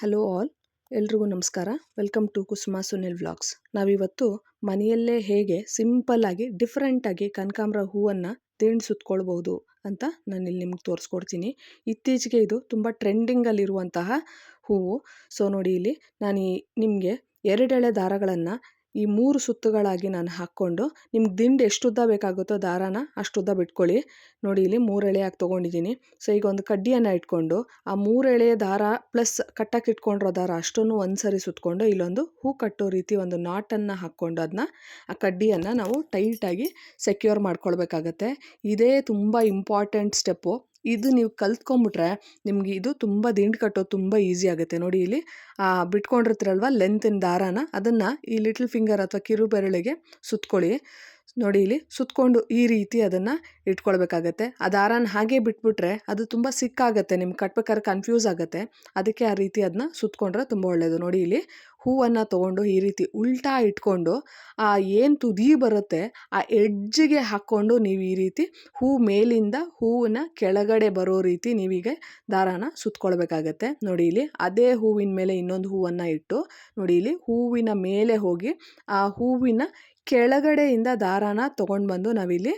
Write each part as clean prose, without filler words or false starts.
Hello all, ಎಲ್ರಿಗೂ ನಮಸ್ಕಾರ. Welcome to Kusuma Sunil vlogs. ನಾವಿವತ್ತು ಮನೆಯಲ್ಲೇ ಹೇಗೆ ಸಿಂಪಲ್ಲಾಗಿ ಡಿಫ್ರೆಂಟಾಗಿ ಕನಕಾಂಬರ ಹೂವನ್ನು ದಿಂಡು ಸುತ್ಕೊಳ್ಬೋದು ಅಂತ ನಾನಿಲ್ಲಿ ನಿಮ್ಗೆ ತೋರಿಸ್ಕೊಡ್ತೀನಿ. ಇತ್ತೀಚೆಗೆ ಇದು ತುಂಬ ಟ್ರೆಂಡಿಂಗಲ್ಲಿರುವಂತಹ ಹೂವು. ಸೊ ನೋಡಿ, ಇಲ್ಲಿ ನಾನು ನಿಮಗೆ 2 ಎಳೆ ದಾರಗಳನ್ನು ಈ 3 ಸುತ್ತುಗಳಾಗಿ ನಾನು ಹಾಕ್ಕೊಂಡು, ನಿಮ್ಗೆ ದಿಂಡು ಎಷ್ಟು ಉದ್ದ ಬೇಕಾಗುತ್ತೋ ದಾರಾನ ಅಷ್ಟು ಉದ್ದ ಬಿಟ್ಕೊಳ್ಳಿ. ನೋಡಿ, ಇಲ್ಲಿ 3 ಎಳೆಯಾಗಿ ತೊಗೊಂಡಿದ್ದೀನಿ. ಸೊ ಈಗ ಒಂದು ಕಡ್ಡಿಯನ್ನು ಇಟ್ಕೊಂಡು ಆ 3 ಎಳೆಯ ದಾರ ಪ್ಲಸ್ ಕಟ್ಟಕ್ಕೆ ಇಟ್ಕೊಂಡಿರೋ ದಾರ ಅಷ್ಟನ್ನು ಒಂದ್ಸರಿ ಸುತ್ತಕೊಂಡು ಇಲ್ಲೊಂದು ಹೂ ಕಟ್ಟೋ ರೀತಿ ಒಂದು ನಾಟನ್ನು ಹಾಕ್ಕೊಂಡು ಆ ಕಡ್ಡಿಯನ್ನು ನಾವು ಟೈಟಾಗಿ ಸೆಕ್ಯೂರ್ ಮಾಡ್ಕೊಳ್ಬೇಕಾಗತ್ತೆ. ಇದೇ ತುಂಬ ಇಂಪಾರ್ಟೆಂಟ್ ಸ್ಟೆಪ್ಪು. ಇದು ನೀವು ಕಲ್ತ್ಕೊಂಡ್ಬಿಟ್ರೆ ನಿಮಗೆ ಇದು ತುಂಬ ದಿಂಡು ಕಟ್ಟೋದು ತುಂಬ ಈಸಿ ಆಗುತ್ತೆ. ನೋಡಿ, ಇಲ್ಲಿ ಬಿಟ್ಕೊಂಡಿರ್ತೀರಲ್ವ ಲೆಂತಿನ ದಾರಾನ, ಅದನ್ನು ಈ ಲಿಟಲ್ ಫಿಂಗರ್ ಅಥವಾ ಕಿರು ಬೆರಳಿಗೆ ಸುತ್ಕೊಳ್ಳಿ. ನೋಡಿ, ಇಲ್ಲಿ ಸುತ್ತಕೊಂಡು ಈ ರೀತಿ ಅದನ್ನು ಇಟ್ಕೊಳ್ಬೇಕಾಗತ್ತೆ. ಆ ದಾರಾನ ಹಾಗೆ ಬಿಟ್ಬಿಟ್ರೆ ಅದು ತುಂಬ ಸಿಕ್ಕಾಗತ್ತೆ, ನಿಮ್ಗೆ ಕಟ್ಬೇಕಾದ್ರೆ ಕನ್ಫ್ಯೂಸ್ ಆಗುತ್ತೆ. ಅದಕ್ಕೆ ಆ ರೀತಿ ಅದನ್ನ ಸುತ್ತಕೊಂಡ್ರೆ ತುಂಬ ಒಳ್ಳೆಯದು. ನೋಡಿ, ಇಲ್ಲಿ ಹೂವನ್ನು ತೊಗೊಂಡು ಈ ರೀತಿ ಉಲ್ಟಾ ಇಟ್ಕೊಂಡು ಆ ಏನು ತುದಿ ಬರುತ್ತೆ ಆ ಎಡ್ಜಿಗೆ ಹಾಕ್ಕೊಂಡು ನೀವು ಈ ರೀತಿ ಹೂ ಮೇಲಿಂದ ಹೂವಿನ ಕೆಳಗಡೆ ಬರೋ ರೀತಿ ನೀವೀಗ ದಾರಾನ ಸುತ್ಕೊಳ್ಬೇಕಾಗತ್ತೆ. ನೋಡಿ, ಇಲ್ಲಿ ಅದೇ ಹೂವಿನ ಮೇಲೆ ಇನ್ನೊಂದು ಹೂವನ್ನು ಇಟ್ಟು ನೋಡಿ, ಇಲ್ಲಿ ಹೂವಿನ ಮೇಲೆ ಹೋಗಿ ಆ ಹೂವಿನ ಕೆಳಗಡೆಯಿಂದ ದಾರಾನ ತೊಗೊಂಡು ಬಂದು ನಾವಿಲ್ಲಿ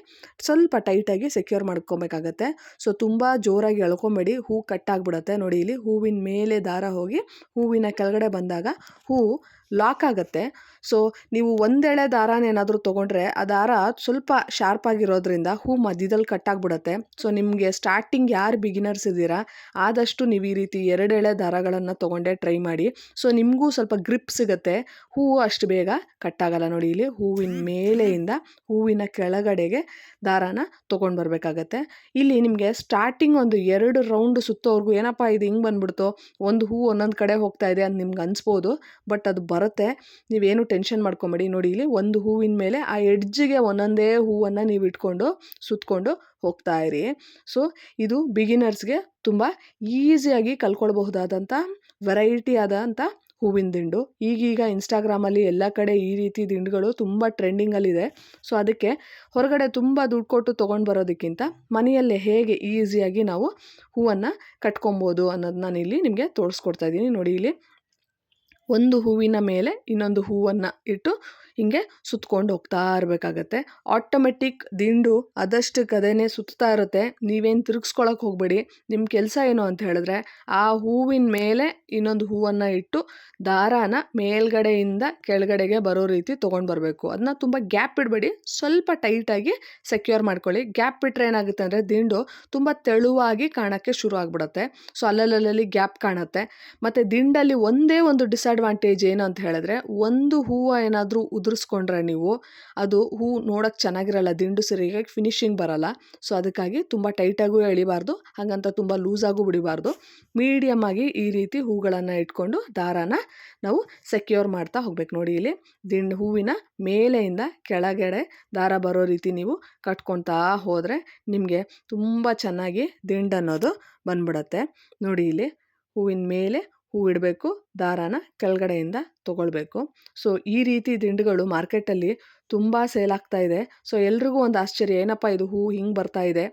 ಸ್ವಲ್ಪ ಟೈಟಾಗಿ ಸೆಕ್ಯೂರ್ ಮಾಡ್ಕೊಬೇಕಾಗತ್ತೆ. ಸೊ ತುಂಬ ಜೋರಾಗಿ ಎಳ್ಕೊಂಬೇಡಿ, ಹೂ ಕಟ್ಟಾಗ್ಬಿಡುತ್ತೆ. ನೋಡಿ, ಇಲ್ಲಿ ಹೂವಿನ ಮೇಲೆ ದಾರ ಹೋಗಿ ಹೂವಿನ ಕೆಳಗಡೆ ಬಂದಾಗ ಹೂವು ಲಾಕ್ ಆಗುತ್ತೆ. ಸೊ ನೀವು ಒಂದೆಳೆ ದಾರಾನ ಏನಾದರೂ ತೊಗೊಂಡ್ರೆ ಆ ದಾರ ಸ್ವಲ್ಪ ಶಾರ್ಪ್ ಆಗಿರೋದ್ರಿಂದ ಹೂ ಮಧ್ಯದಲ್ಲಿ ಕಟ್ಟಾಗ್ಬಿಡುತ್ತೆ. ಸೊ ನಿಮಗೆ ಸ್ಟಾರ್ಟಿಂಗ್ ಯಾರು ಬಿಗಿನರ್ಸ್ ಇದ್ದೀರಾ ಆದಷ್ಟು ನೀವು ಈ ರೀತಿ 2 ಎಳೆ ದಾರಗಳನ್ನು ತೊಗೊಂಡೇ ಟ್ರೈ ಮಾಡಿ. ಸೊ ನಿಮಗೂ ಸ್ವಲ್ಪ ಗ್ರಿಪ್ ಸಿಗುತ್ತೆ, ಹೂವು ಅಷ್ಟು ಬೇಗ ಕಟ್ಟಾಗಲ್ಲ. ನೋಡಿ, ಇಲ್ಲಿ ಹೂವಿನ ಮೇಲೆಯಿಂದ ಹೂವಿನ ಕೆಳಗಡೆಗೆ ದಾರಾನ ತೊಗೊಂಡು ಬರಬೇಕಾಗತ್ತೆ. ಇಲ್ಲಿ ನಿಮಗೆ ಸ್ಟಾರ್ಟಿಂಗ್ ಒಂದು 2 ರೌಂಡ್ ಸುತ್ತೋವರೆಗೂ ಏನಪ್ಪ ಇದು ಹಿಂಗೆ ಬಂದ್ಬಿಡ್ತು, ಒಂದು ಹೂ ಒಂದೊಂದು ಕಡೆ ಹೋಗ್ತಾ ಇದೆ ಅಂತ ನಿಮ್ಗೆ ಅನಿಸ್ಬೋದು. ಬಟ್ ಅದು ಬರುತ್ತೆ, ನೀವೇನು ಟೆನ್ಷನ್ ಮಾಡ್ಕೊಬೇಡಿ. ನೋಡಿ, ಇಲ್ಲಿ ಒಂದು ಹೂವಿನ ಮೇಲೆ ಆ ಎಡ್ಜಿಗೆ ಒಂದೊಂದೇ ಹೂವನ್ನು ನೀವು ಇಟ್ಕೊಂಡು ಸುತ್ತಕೊಂಡು ಹೋಗ್ತಾ ಇರಿ. ಸೊ ಇದು ಬಿಗಿನರ್ಸ್ಗೆ ತುಂಬ ಈಸಿಯಾಗಿ ಕಲ್ತ್ಕೊಳ್ಬಹುದಾದಂಥ ವೆರೈಟಿ ಆದಂಥ ಹೂವಿನ ದಿಂಡು. ಈಗೀಗ ಇನ್ಸ್ಟಾಗ್ರಾಮಲ್ಲಿ ಎಲ್ಲ ಕಡೆ ಈ ರೀತಿ ದಿಂಡುಗಳು ತುಂಬ ಟ್ರೆಂಡಿಂಗಲ್ಲಿದೆ. ಸೊ ಅದಕ್ಕೆ ಹೊರಗಡೆ ತುಂಬ ದುಡ್ಡು ಕೊಟ್ಟು ತೊಗೊಂಡು ಬರೋದಕ್ಕಿಂತ ಮನೆಯಲ್ಲೇ ಹೇಗೆ ಈಸಿಯಾಗಿ ನಾವು ಹೂವನ್ನು ಕಟ್ಕೊಬೋದು ಅನ್ನೋದು ನಾನು ಇಲ್ಲಿ ನಿಮಗೆ ತೋರಿಸ್ಕೊಡ್ತಾ ಇದ್ದೀನಿ. ನೋಡಿ, ಇಲ್ಲಿ ಒಂದು ಹೂವಿನ ಮೇಲೆ ಇನ್ನೊಂದು ಹೂವನ್ನು ಇಟ್ಟು ಹಿಂಗೆ ಸುತ್ಕೊಂಡು ಹೋಗ್ತಾ ಇರಬೇಕಾಗತ್ತೆ. ಆಟೋಮೆಟಿಕ್ ದಿಂಡು ಅದಷ್ಟಕ್ಕೆ ಅದೇನೇ ಸುತ್ತಾ ಇರುತ್ತೆ, ನೀವೇನು ತಿರುಗಿಸ್ಕೊಳಕ್ಕೆ ಹೋಗಬೇಡಿ. ನಿಮ್ಮ ಕೆಲಸ ಏನು ಅಂತ ಹೇಳಿದ್ರೆ ಆ ಹೂವಿನ ಮೇಲೆ ಇನ್ನೊಂದು ಹೂವನ್ನು ಇಟ್ಟು ದಾರಾನ ಮೇಲ್ಗಡೆಯಿಂದ ಕೆಳಗಡೆಗೆ ಬರೋ ರೀತಿ ತೊಗೊಂಡು ಬರಬೇಕು. ಅದನ್ನ ತುಂಬ ಗ್ಯಾಪ್ ಇಡಬೇಡಿ, ಸ್ವಲ್ಪ ಟೈಟಾಗಿ ಸೆಕ್ಯೂರ್ ಮಾಡ್ಕೊಳ್ಳಿ. ಗ್ಯಾಪ್ ಬಿಟ್ಟರೆ ಏನಾಗುತ್ತೆ ಅಂದರೆ ದಿಂಡು ತುಂಬ ತೆಳುವಾಗಿ ಕಾಣೋಕ್ಕೆ ಶುರು ಆಗಿಬಿಡುತ್ತೆ. ಸೊ ಅಲ್ಲಲ್ಲಿ ಗ್ಯಾಪ್ ಕಾಣುತ್ತೆ. ಮತ್ತು ದಿಂಡಲ್ಲಿ ಒಂದೇ ಒಂದು ಡಿಸ್ಅಡ್ವಾಂಟೇಜ್ ಏನು ಅಂತ ಹೇಳಿದ್ರೆ, ಒಂದು ಹೂವು ಏನಾದರೂ ಉದುರಿಸ್ಕೊಂಡ್ರೆ ನೀವು ಅದು ಹೂ ನೋಡೋಕ್ಕೆ ಚೆನ್ನಾಗಿರಲ್ಲ, ದಿಂಡು ಸರಿಯಾಗಿ ಫಿನಿಶಿಂಗ್ ಬರಲ್ಲ. ಸೊ ಅದಕ್ಕಾಗಿ ತುಂಬ ಟೈಟಾಗೂ ಎಳಿಬಾರ್ದು, ಹಾಗಂತ ತುಂಬ ಲೂಸಾಗೂ ಬಿಡಬಾರ್ದು. ಮೀಡಿಯಮ್ ಆಗಿ ಈ ರೀತಿ ಹೂಗಳನ್ನು ಇಟ್ಕೊಂಡು ದಾರಾನ ನಾವು ಸೆಕ್ಯೂರ್ ಮಾಡ್ತಾ ಹೋಗ್ಬೇಕು. ನೋಡಿ, ಇಲ್ಲಿ ಹೂವಿನ ಮೇಲೆಯಿಂದ ಕೆಳಗಡೆ ದಾರ ಬರೋ ರೀತಿ ನೀವು ಕಟ್ಕೊತಾ ಹೋದರೆ ನಿಮಗೆ ತುಂಬ ಚೆನ್ನಾಗಿ ದಿಂಡು ಅನ್ನೋದು ಬಂದ್ಬಿಡತ್ತೆ. ನೋಡಿ, ಇಲ್ಲಿ ಹೂವಿನ ಮೇಲೆ ಹೂ ಇಡಬೇಕು, ದಾರಾನ ಕೆಳಗಡೆಯಿಂದ ತೊಗೊಳ್ಬೇಕು. ಸೊ ಈ ರೀತಿ ದಿಂಡುಗಳು ಮಾರ್ಕೆಟಲ್ಲಿ ತುಂಬ ಸೇಲ್ ಆಗ್ತಾ ಇದೆ. ಸೊ ಎಲ್ರಿಗೂ ಒಂದು ಆಶ್ಚರ್ಯ, ಏನಪ್ಪ ಇದು ಹೂ ಹಿಂಗೆ ಬರ್ತಾ ಇದೆ,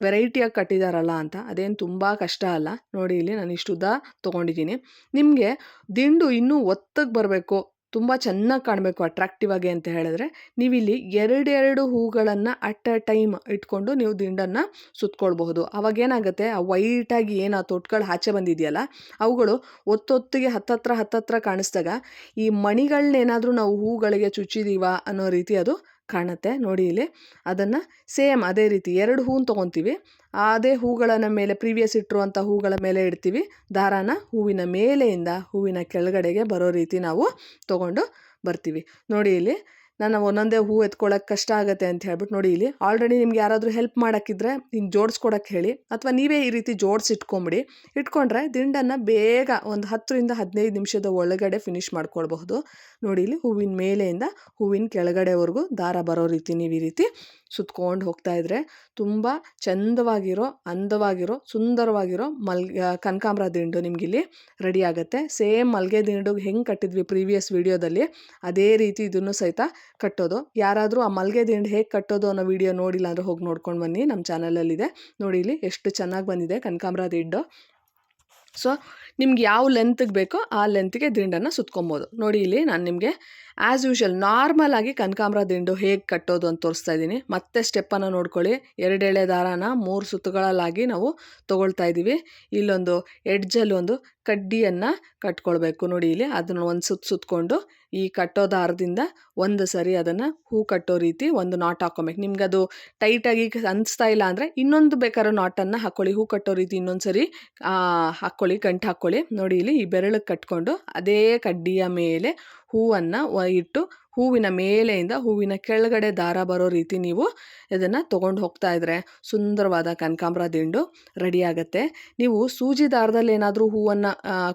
ವೆರೈಟಿಯಾಗಿ ಕಟ್ಟಿದಾರಲ್ಲ ಅಂತ. ಅದೇನು ತುಂಬ ಕಷ್ಟ ಅಲ್ಲ. ನೋಡಿ, ಇಲ್ಲಿ ನಾನು ಇಷ್ಟು ಉದ್ದ ತೊಗೊಂಡಿದ್ದೀನಿ. ನಿಮಗೆ ದಿಂಡು ಇನ್ನೂ ಒತ್ತಗೆ ಬರಬೇಕು, ತುಂಬ ಚೆನ್ನಾಗಿ ಕಾಣಬೇಕು ಅಟ್ರಾಕ್ಟಿವ್ ಆಗಿ ಅಂತ ಹೇಳಿದ್ರೆ ನೀವಿಲ್ಲಿ 2 ಹೂಗಳನ್ನು ಅಟ್ ಅ ಟೈಮ್ ಇಟ್ಕೊಂಡು ನೀವು ದಿಂಡನ್ನು ಸುತ್ಕೊಳ್ಬಹುದು. ಅವಾಗೇನಾಗುತ್ತೆ, ಆ ವೈಟಾಗಿ ಏನು ಆ ತೊಟ್ಗಳು ಆಚೆ ಬಂದಿದೆಯಲ್ಲ ಅವುಗಳು ಒತ್ತೊತ್ತಿಗೆ ಹತ್ತತ್ರ ಕಾಣಿಸ್ದಾಗ ಈ ಮಣಿಗಳನ್ನೇನಾದರೂ ನಾವು ಹೂಗಳಿಗೆ ಚುಚ್ಚಿದೀವ ಅನ್ನೋ ರೀತಿ ಅದು ಕಾಣುತ್ತೆ. ನೋಡಿ, ಇಲ್ಲಿ ಅದನ್ನು ಸೇಮ್ ಅದೇ ರೀತಿ 2 ಹೂವನ್ನು ತೊಗೊತೀವಿ, ಅದೇ ಹೂಗಳನ್ನು ಮೇಲೆ ಪ್ರೀವಿಯಸ್ ಇಟ್ಟಿರುವಂಥ ಹೂಗಳ ಮೇಲೆ ಇಡ್ತೀವಿ, ದಾರಾನ ಹೂವಿನ ಮೇಲೆಯಿಂದ ಹೂವಿನ ಕೆಳಗಡೆಗೆ ಬರೋ ರೀತಿ ನಾವು ತೊಗೊಂಡು ಬರ್ತೀವಿ. ನೋಡಿ, ಇಲ್ಲಿ ನಾನು ಒಂದೊಂದೇ ಹೂ ಎತ್ಕೊಳ್ಳೋಕೆ ಕಷ್ಟ ಆಗುತ್ತೆ ಅಂತ ಹೇಳ್ಬಿಟ್ಟು ನೋಡಿ, ಇಲ್ಲಿ ಆಲ್ರೆಡಿ ನಿಮ್ಗೆ ಯಾರಾದರೂ ಹೆಲ್ಪ್ ಮಾಡೋಕ್ಕಿದ್ರೆ ಹಿಂಗೆ ಜೋಡಿಸ್ಕೊಡೋಕ್ಕೆ ಹೇಳಿ, ಅಥವಾ ನೀವೇ ಈ ರೀತಿ ಜೋಡಿಸಿಟ್ಕೊಂಬಿಡಿ. ಇಟ್ಕೊಂಡ್ರೆ ದಿಂಡನ್ನು ಬೇಗ ಒಂದು 10ರಿಂದ 15 ನಿಮಿಷದ ಒಳಗಡೆ ಫಿನಿಷ್ ಮಾಡ್ಕೊಳ್ಬಹುದು. ನೋಡಿ, ಇಲ್ಲಿ ಹೂವಿನ ಮೇಲೆಯಿಂದ ಹೂವಿನ ಕೆಳಗಡೆವರೆಗೂ ದಾರ ಬರೋ ರೀತಿ ನೀವು ಈ ರೀತಿ ಸುತ್ಕೊಂಡು ಹೋಗ್ತಾ ಇದ್ರೆ ತುಂಬ ಚಂದವಾಗಿರೋ, ಅಂದವಾಗಿರೋ, ಸುಂದರವಾಗಿರೋ ಕನಕಾಂಬರ ದಿಂಡು ನಿಮಗಿಲ್ಲಿ ರೆಡಿ ಆಗುತ್ತೆ. ಸೇಮ್ ಮಲ್ಲಿಗೆ ದಿಂಡು ಹೆಂಗೆ ಕಟ್ಟಿದ್ವಿ ಪ್ರೀವಿಯಸ್ ವಿಡಿಯೋದಲ್ಲಿ ಅದೇ ರೀತಿ ಇದನ್ನು ಸಹಿತ ಕಟ್ಟೋದು. ಯಾರಾದರೂ ಆ ಮಲ್ಲಿಗೆ ದಿಂಡು ಹೇಗೆ ಕಟ್ಟೋದು ಅನ್ನೋ ವಿಡಿಯೋ ನೋಡಿಲ್ಲ ಅಂದರೆ ಹೋಗಿ ನೋಡ್ಕೊಂಡು ಬನ್ನಿ, ನಮ್ಮ ಚಾನಲಲ್ಲಿದೆ. ನೋಡಿ, ಇಲ್ಲಿ ಎಷ್ಟು ಚೆನ್ನಾಗಿ ಬಂದಿದೆ ಕನಕಾಂಬರ ದಿಂಡು. ಸೊ ನಿಮ್ಗೆ ಯಾವ ಲೆಂತ್ಗೆ ಬೇಕೋ ಆ ಲೆಂತ್ಗೆ ದಿಂಡನ್ನು ಸುತ್ಕೊಬೋದು. ನೋಡಿ ಇಲ್ಲಿ ನಾನು ನಿಮಗೆ ಆ್ಯಸ್ ಯೂಶುವಲ್ ನಾರ್ಮಲ್ ಆಗಿ ಕನಕಾಂಬರ ದಿಂಡು ಹೇಗೆ ಕಟ್ಟೋದು ಅಂತ ತೋರಿಸ್ತಾ ಇದ್ದೀನಿ. ಮತ್ತೆ ಸ್ಟೆಪ್ಪನ್ನು ನೋಡ್ಕೊಳ್ಳಿ. 2 ಎಳೆ ದಾರಾನ 3 ಸುತ್ತುಗಳಲ್ಲಾಗಿ ನಾವು ತೊಗೊಳ್ತಾ ಇದ್ದೀವಿ. ಇಲ್ಲೊಂದು ಎಡ್ಜಲ್ಲಿ ಒಂದು ಕಡ್ಡಿಯನ್ನು ಕಟ್ಕೊಳ್ಬೇಕು. ನೋಡಿ ಇಲ್ಲಿ ಅದನ್ನು ಒಂದು ಸುತ್ಕೊಂಡು ಈ ಕಟ್ಟೋ ದಾರದಿಂದ ಒಂದು ಸರಿ ಅದನ್ನು ಹೂ ಕಟ್ಟೋ ರೀತಿ ಒಂದು ನಾಟ್ ಹಾಕ್ಕೊಬೇಕು. ನಿಮ್ಗೆ ಅದು ಟೈಟಾಗಿ ಅನಿಸ್ತಾ ಇಲ್ಲ ಅಂದರೆ ಇನ್ನೊಂದು ಬೇಕಾದ್ರೂ ನಾಟನ್ನು ಹಾಕ್ಕೊಳ್ಳಿ. ಹೂ ಕಟ್ಟೋ ರೀತಿ ಇನ್ನೊಂದು ಸರಿ ಹಾಕ್ಕೊಳ್ಳಿ, ಗಂಟು ಹಾಕ್ಕೊಳ್ಳಿ. ನೋಡಿ ಇಲ್ಲಿ ಈ ಬೆರಳಿಗೆ ಕಟ್ಕೊಂಡು ಅದೇ ಕಡ್ಡಿಯ ಮೇಲೆ ಹೂವನ್ನು ಇಟ್ಟು ಹೂವಿನ ಮೇಲೆಯಿಂದ ಹೂವಿನ ಕೆಳಗಡೆ ದಾರ ಬರೋ ರೀತಿ ನೀವು ಇದನ್ನು ತೊಗೊಂಡು ಹೋಗ್ತಾ ಇದ್ದರೆ ಸುಂದರವಾದ ಕನಕಾಂಬರ ದಿಂಡು ರೆಡಿ ಆಗುತ್ತೆ. ನೀವು ಸೂಜಿ ದಾರದಲ್ಲಿ ಏನಾದರೂ ಹೂವನ್ನು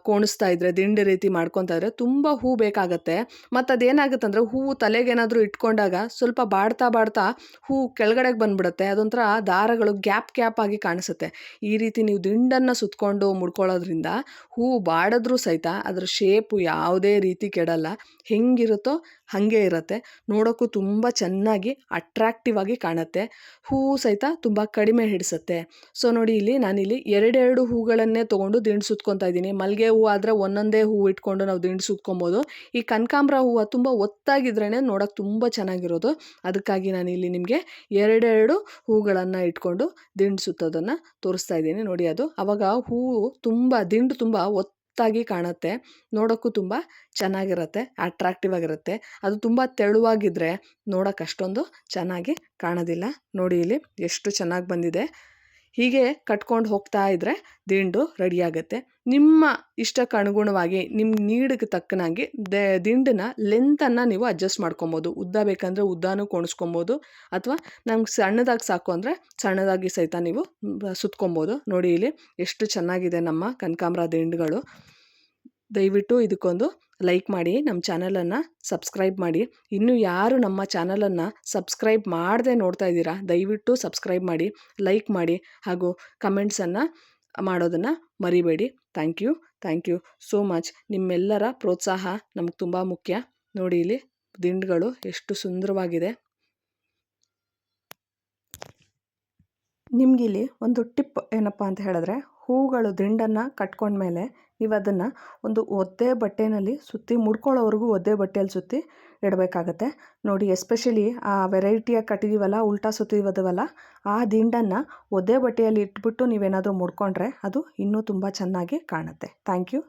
ಕೋಣಿಸ್ತಾ ಇದ್ದರೆ ದಿಂಡು ರೀತಿ ಮಾಡ್ಕೊತಾ ಇದ್ದರೆ ತುಂಬ ಹೂ ಬೇಕಾಗತ್ತೆ. ಮತ್ತು ಅದೇನಾಗುತ್ತೆ ಅಂದರೆ ಹೂವು ತಲೆಗೇನಾದರೂ ಇಟ್ಕೊಂಡಾಗ ಸ್ವಲ್ಪ ಬಾಡ್ತಾ ಹೂ ಕೆಳಗಡೆಗೆ ಬಂದುಬಿಡುತ್ತೆ. ಅದೊಂಥರ ದಾರಗಳು ಗ್ಯಾಪ್ ಆಗಿ ಕಾಣಿಸುತ್ತೆ. ಈ ರೀತಿ ನೀವು ದಿಂಡನ್ನು ಸುತ್ಕೊಂಡು ಮುಡ್ಕೊಳ್ಳೋದ್ರಿಂದ ಹೂ ಬಾಡಿದ್ರೂ ಸಹಿತ ಅದರ ಶೇಪು ಯಾವುದೇ ರೀತಿ ಕೆಡಲ್ಲ. ಹೆಂಗಿರುತ್ತೋ ಹಾಗೆ ಇರುತ್ತೆ. ನೋಡೋಕ್ಕೂ ತುಂಬ ಚೆನ್ನಾಗಿ ಅಟ್ರಾಕ್ಟಿವ್ ಆಗಿ ಕಾಣುತ್ತೆ. ಹೂವು ಸಹಿತ ತುಂಬ ಕಡಿಮೆ ಹಿಡಿಸುತ್ತೆ. ಸೊ ನೋಡಿ ಇಲ್ಲಿ ನಾನಿಲ್ಲಿ 2 ಹೂಗಳನ್ನೇ ತೊಗೊಂಡು ದಿಂಡು ಸುತ್ಕೊತಾ ಇದ್ದೀನಿ. ಮಲ್ಲಿಗೆ ಹೂವು ಆದರೆ ಒಂದೊಂದೇ ಹೂವು ಇಟ್ಕೊಂಡು ನಾವು ದಿಂಡು ಸುತ್ಕೊಬೋದು. ಈ ಕನಕಾಂಬರ ಹೂವು ತುಂಬ ಒತ್ತಾಗಿದ್ರೇ ನೋಡೋಕ್ಕೆ ತುಂಬ ಚೆನ್ನಾಗಿರೋದು. ಅದಕ್ಕಾಗಿ ನಾನಿಲ್ಲಿ ನಿಮಗೆ 2 ಹೂಗಳನ್ನು ಇಟ್ಕೊಂಡು ದಿಂಡು ಸುತ್ತೋದನ್ನು ತೋರಿಸ್ತಾ ಇದ್ದೀನಿ. ನೋಡಿ ಅದು ಆವಾಗ ಹೂವು ದಿಂಡು ತುಂಬ ಒತ್ತಾಗಿ ಕಾಣುತ್ತೆ. ನೋಡೋಕ್ಕೂ ತುಂಬ ಚೆನ್ನಾಗಿರುತ್ತೆ, ಅಟ್ರಾಕ್ಟಿವ್ ಆಗಿರುತ್ತೆ. ಅದು ತುಂಬ ತೆಳುವಾಗಿದ್ದರೆ ನೋಡೋಕೆ ಅಷ್ಟೊಂದು ಚೆನ್ನಾಗಿ ಕಾಣೋದಿಲ್ಲ. ನೋಡಿ ಇಲ್ಲಿ ಎಷ್ಟು ಚೆನ್ನಾಗಿ ಬಂದಿದೆ. ಹೀಗೆ ಕಟ್ಕೊಂಡು ಹೋಗ್ತಾ ಇದ್ದರೆ ದಿಂಡು ರೆಡಿಯಾಗುತ್ತೆ. ನಿಮ್ಮ ಇಷ್ಟಕ್ಕೆ ಅನುಗುಣವಾಗಿ ನಿಮ್ಮ ನೀಡಿಗೆ ತಕ್ಕನಾಗಿ ದಿಂಡನ್ನ ಲೆಂತನ್ನು ನೀವು ಅಡ್ಜಸ್ಟ್ ಮಾಡ್ಕೊಬೋದು. ಉದ್ದ ಬೇಕಂದರೆ ಉದ್ದಾನೂ ಕೋಣಿಸ್ಕೊಬೋದು, ಅಥವಾ ನಮ್ಗೆ ಸಣ್ಣದಾಗಿ ಸಾಕು ಅಂದರೆ ಸಣ್ಣದಾಗಿ ಸಹಿತ ನೀವು ಸುತ್ಕೊಬೋದು. ನೋಡಿ ಇಲ್ಲಿ ಎಷ್ಟು ಚೆನ್ನಾಗಿದೆ ನಮ್ಮ ಕನಕಾಂಬರ ದಿಂಡುಗಳು. ದಯವಿಟ್ಟು ಇದಕ್ಕೊಂದು ಲೈಕ್ ಮಾಡಿ, ನಮ್ಮ ಚಾನಲನ್ನು ಸಬ್ಸ್ಕ್ರೈಬ್ ಮಾಡಿ. ಇನ್ನೂ ಯಾರು ನಮ್ಮ ಚಾನಲನ್ನು ಸಬ್ಸ್ಕ್ರೈಬ್ ಮಾಡದೆ ನೋಡ್ತಾ ಇದ್ದೀರಾ ದಯವಿಟ್ಟು ಸಬ್ಸ್ಕ್ರೈಬ್ ಮಾಡಿ, ಲೈಕ್ ಮಾಡಿ, ಹಾಗೂ ಕಮೆಂಟ್ಸನ್ನು ಮಾಡೋದನ್ನು ಮರಿಬೇಡಿ. Thank you so much. ನಿಮ್ಮೆಲ್ಲರ ಪ್ರೋತ್ಸಾಹ ನಮಗೆ ತುಂಬ ಮುಖ್ಯ. ನೋಡಿ ಇಲ್ಲಿ ದಿಂಡುಗಳು ಎಷ್ಟು ಸುಂದರವಾಗಿದೆ. ನಿಮಗಿಲ್ಲಿ ಒಂದು ಟಿಪ್ ಏನಪ್ಪ ಅಂತ ಹೇಳಿದ್ರೆ, ಹೂಗಳು ದಿಂಡನ್ನು ಕಟ್ಕೊಂಡ್ಮೇಲೆ ನೀವು ಅದನ್ನು ಒಂದು ಒದ್ದೆ ಬಟ್ಟೆಯಲ್ಲಿ ಸುತ್ತಿ ಮುಡ್ಕೊಳ್ಳೋವರೆಗೂ ಒದ್ದೆ ಬಟ್ಟೆಯಲ್ಲಿ ಸುತ್ತಿ ಇಡಬೇಕಾಗತ್ತೆ. ನೋಡಿ ಎಸ್ಪೆಷಲಿ ಆ ವೆರೈಟಿಯಾಗಿ ಕಟ್ಟಿದ್ದೀವಲ್ಲ, ಉಲ್ಟಾ ಸುತ್ತಿವದವಲ್ಲ, ಆ ದಿಂಡನ್ನು ಒದ್ದೆ ಬಟ್ಟೆಯಲ್ಲಿ ಇಟ್ಬಿಟ್ಟು ನೀವೇನಾದರೂ ಮುಡ್ಕೊಂಡ್ರೆ ಅದು ಇನ್ನೂ ತುಂಬ ಚೆನ್ನಾಗಿ ಕಾಣುತ್ತೆ. Thank you.